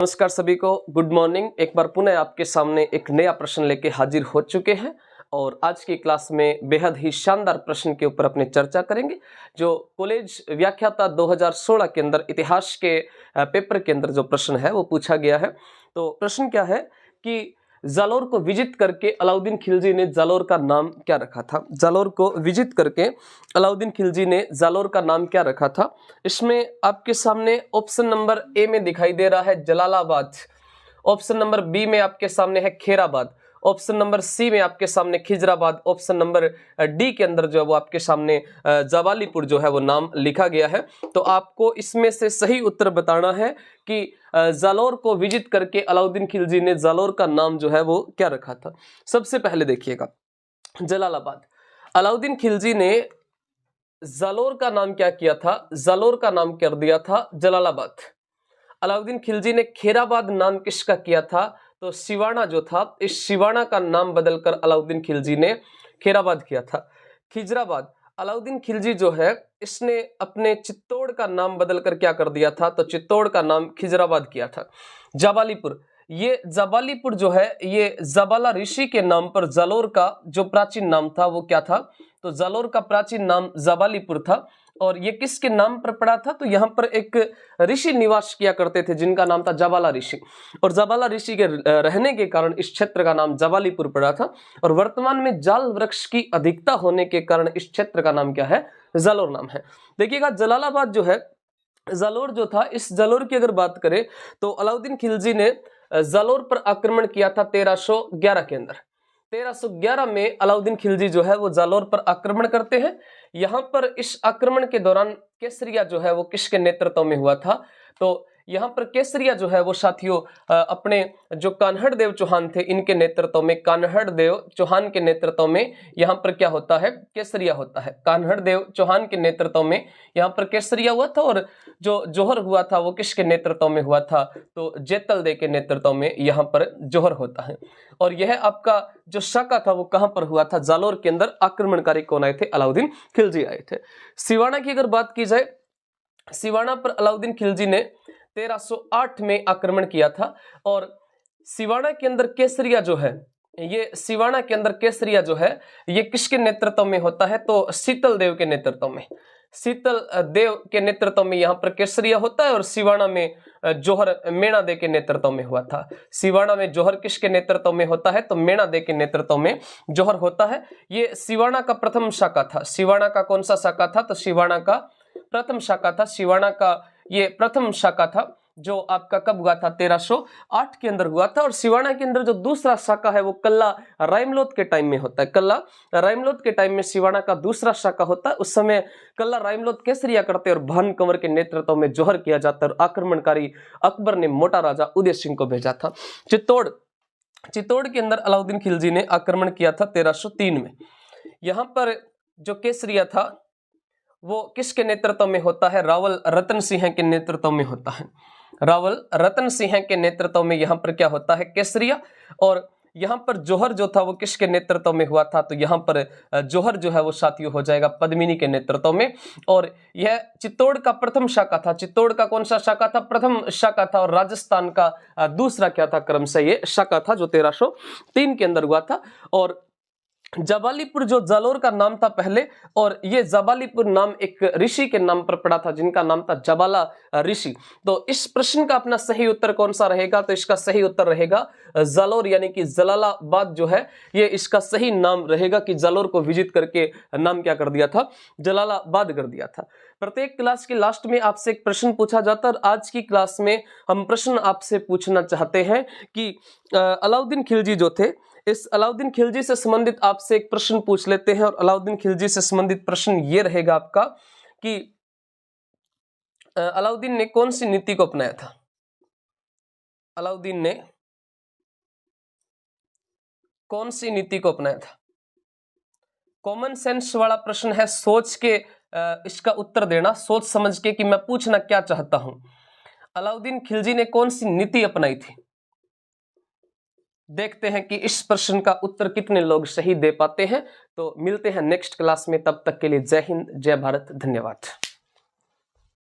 नमस्कार सभी को, गुड मॉर्निंग। एक बार पुनः आपके सामने एक नया प्रश्न लेके हाजिर हो चुके हैं और आज की क्लास में बेहद ही शानदार प्रश्न के ऊपर अपने चर्चा करेंगे जो कॉलेज व्याख्याता 2016 के अंदर इतिहास के पेपर के अंदर जो प्रश्न है वो पूछा गया है। तो प्रश्न क्या है कि जालोर को विजिट करके अलाउद्दीन खिलजी ने जालोर का नाम क्या रखा था। जालोर को विजिट करके अलाउद्दीन खिलजी ने जालोर का नाम क्या रखा था। इसमें आपके सामने ऑप्शन नंबर ए में दिखाई दे रहा है जलालाबाद, ऑप्शन नंबर बी में आपके सामने है खेराबाद, ऑप्शन नंबर सी में आपके सामने खिजराबाद, ऑप्शन नंबर डी के अंदर जो है वो आपके सामने जवालीपुर जो है वो नाम लिखा गया है। तो आपको इसमें से सही उत्तर बताना है कि जालोर को विजिट करके अलाउद्दीन खिलजी ने जालोर का नाम जो है वो क्या रखा था। सबसे पहले देखिएगा जलालाबाद, अलाउद्दीन खिलजी ने जालोर का नाम क्या किया था, जालोर का नाम कर दिया था जलालाबाद। अलाउद्दीन खिलजी ने खेराबाद नाम किसका किया था, तो सिवाना जो था, इस सिवाना का नाम बदलकर अलाउद्दीन खिलजी ने खेराबाद किया था। खिजराबाद, अलाउद्दीन खिलजी जो है इसने अपने चित्तौड़ का नाम बदलकर क्या कर दिया था, तो चित्तौड़ का नाम खिजराबाद किया था। जबालीपुर, ये जबालीपुर जो है ये जबाला ऋषि के नाम पर जालोर का जो प्राचीन नाम था वो क्या था, तो जालोर का प्राचीन नाम जबालीपुर था। और ये किसके नाम पर पड़ा था, तो यहाँ पर एक ऋषि निवास किया करते थे जिनका नाम था जबाला ऋषि, और जबाला ऋषि के रहने के कारण इस क्षेत्र का नाम जबालीपुर पड़ा था। और वर्तमान में जाल वृक्ष की अधिकता होने के कारण इस क्षेत्र का नाम क्या है, जालोर नाम है। देखिएगा जलालाबाद जो है, जालोर जो था, इस जालोर की अगर बात करें तो अलाउद्दीन खिलजी ने जालोर पर आक्रमण किया था 1311 के अंदर। 1311 में अलाउद्दीन खिलजी जो है वो जालोर पर आक्रमण करते हैं। यहाँ पर इस आक्रमण के दौरान केसरिया जो है वो किसके नेतृत्व में हुआ था, तो यहाँ पर केसरिया जो है वो साथियों अपने जो कान्हड़ देव चौहान थे इनके नेतृत्व में, कान्हड़ देव चौहान के नेतृत्व में यहाँ पर क्या होता है, केसरिया होता है। कान्हड़ देव चौहान के नेतृत्व में यहाँ पर केसरिया हुआ था और जो जोहर हुआ था वो किसके नेतृत्व में हुआ था, तो जेतल देव के नेतृत्व में यहाँ पर जोहर होता है। और यह आपका जो शाका था वो कहां पर हुआ था, जालोर के अंदर। आक्रमणकारी कौन आए थे, अलाउद्दीन खिलजी आए थे। सिवाना की अगर बात की जाए, सिवाना पर अलाउद्दीन खिलजी ने 1308 में आक्रमण किया था। और सिवाना के अंदर केसरिया जो है, ये सिवाना के अंदर केसरिया जो है ये किसके नेतृत्व में होता है, तो शीतल देव के नेतृत्व में, शीतल देव के नेतृत्व में यहाँ पर केसरिया होता है। और सिवाना में जोहर मेणा दे के नेतृत्व में हुआ था। सिवाना में जोहर किसके नेतृत्व में होता है, तो मेणा दे के नेतृत्व में जोहर होता है। ये सिवाना का प्रथम शाखा था। सिवाना का कौन सा शाखा था, तो सिवाना का प्रथम शाखा था। सिवाना का ये प्रथम शाखा था जो आपका कब हुआ था, 1308 के अंदर हुआ था। और सिवाना के अंदर जो दूसरा शाखा है वो कल्ला रायमलोद के टाइम में होता है। कल्ला रायमलोद के टाइम में सिवाना का दूसरा शाखा होता है। उस समय कल्ला रायमलोद केसरिया करते और भान कंवर के नेतृत्व में जोहर किया जाता है और आक्रमणकारी अकबर ने मोटा राजा उदय सिंह को भेजा था। चित्तौड़ के अंदर अलाउद्दीन खिलजी ने आक्रमण किया था 1303 में। यहाँ पर जो केसरिया था वो किसके नेतृत्व में होता है, रावल रतन सिंह के नेतृत्व में होता है। रावल रतन सिंह के नेतृत्व में यहाँ पर क्या होता है, केसरिया। और यहाँ पर जोहर जो था वो किसके नेतृत्व में हुआ था, तो यहाँ पर जोहर जो है वो साथियों हो जाएगा पद्मिनी के नेतृत्व में। और यह चित्तौड़ का प्रथम शाखा था। चित्तौड़ का कौन सा शाखा था, प्रथम शाखा था। और राजस्थान का दूसरा क्या था, क्रमशः ये शाखा था जो 1303 के अंदर हुआ था। और जबालीपुर जो जालोर का नाम था पहले, और ये जबालीपुर नाम एक ऋषि के नाम पर पड़ा था जिनका नाम था जबाला ऋषि। तो इस प्रश्न का अपना सही उत्तर कौन सा रहेगा, तो इसका सही उत्तर रहेगा जालोर, यानी कि जलालाबाद जो है ये इसका सही नाम रहेगा कि जालोर को विजिट करके नाम क्या कर दिया था, जलालाबाद कर दिया था। प्रत्येक क्लास के लास्ट में आपसे एक प्रश्न पूछा जाता है और आज की क्लास में हम प्रश्न आपसे पूछना चाहते हैं कि अलाउद्दीन खिलजी जो थे, इस अलाउद्दीन खिलजी से संबंधित आपसे एक प्रश्न पूछ लेते हैं। और अलाउद्दीन खिलजी से संबंधित प्रश्न ये रहेगा आपका कि अलाउद्दीन ने कौन सी नीति को अपनाया था। अलाउद्दीन ने कौन सी नीति को अपनाया था। कॉमन सेंस वाला प्रश्न है, सोच के इसका उत्तर देना, सोच समझ के कि मैं पूछना क्या चाहता हूं। अलाउद्दीन खिलजी ने कौन सी नीति अपनाई थी। देखते हैं कि इस प्रश्न का उत्तर कितने लोग सही दे पाते हैं। तो मिलते हैं नेक्स्ट क्लास में, तब तक के लिए जय हिंद, जय भारत, धन्यवाद।